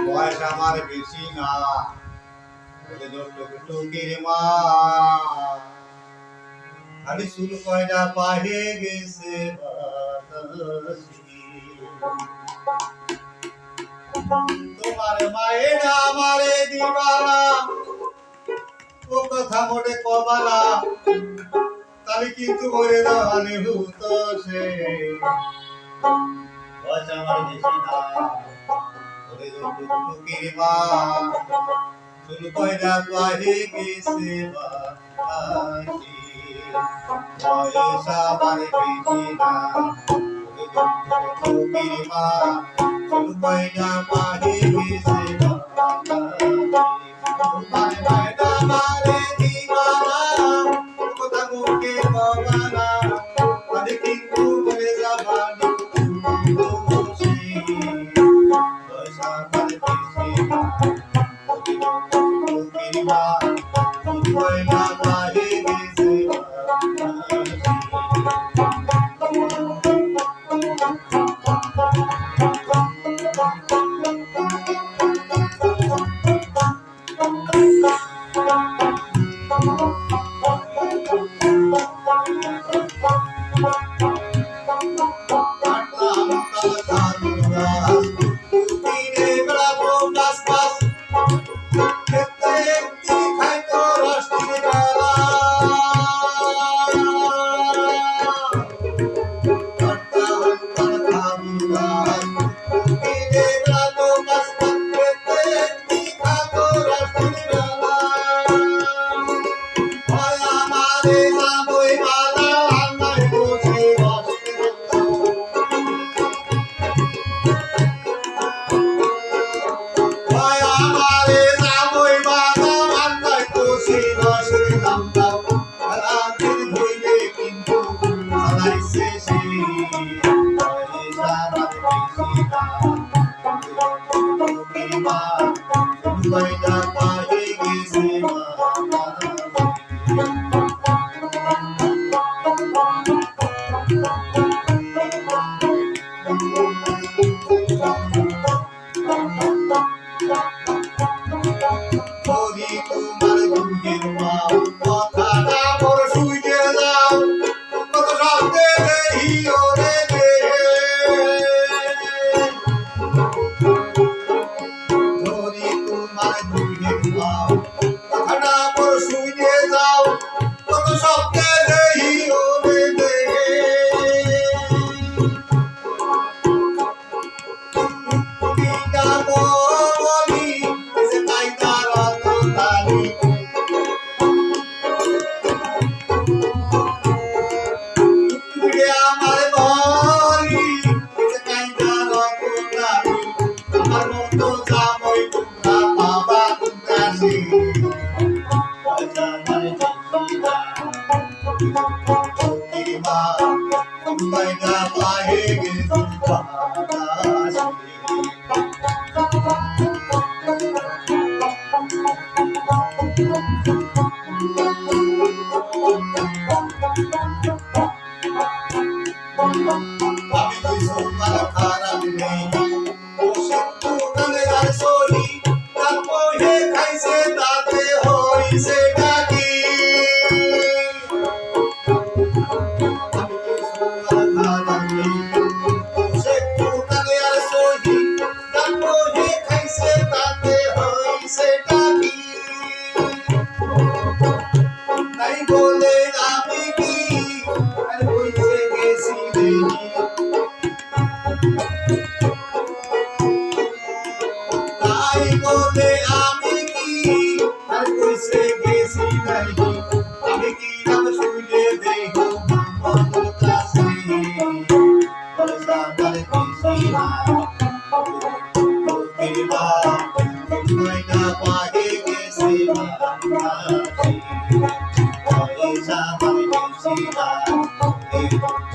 বয়স আমার বেশি না, টুকির মা খালি চুল কয়টা পাহে গেছে তোমার মায়ের আমারে দিবানা, ও কথা মোটে কবালা, তাহলে কিন্তু করে দেওয়ানি ভূত সে বয়স আমার বেশি না, টুকির মা চুল কয়টা পাহে গেছে বয়স আমার বেশি না, টুকির মা চুল কয়টা পাহে গেছে তোমার মায়ের আমারে দিবানা, কথা মুখে কবানা, তাহলে কিন্তু করে যাবানি বয়স আমার বেশি না, টুকির মা চুল কয়টা পাহে গেছে Thank you.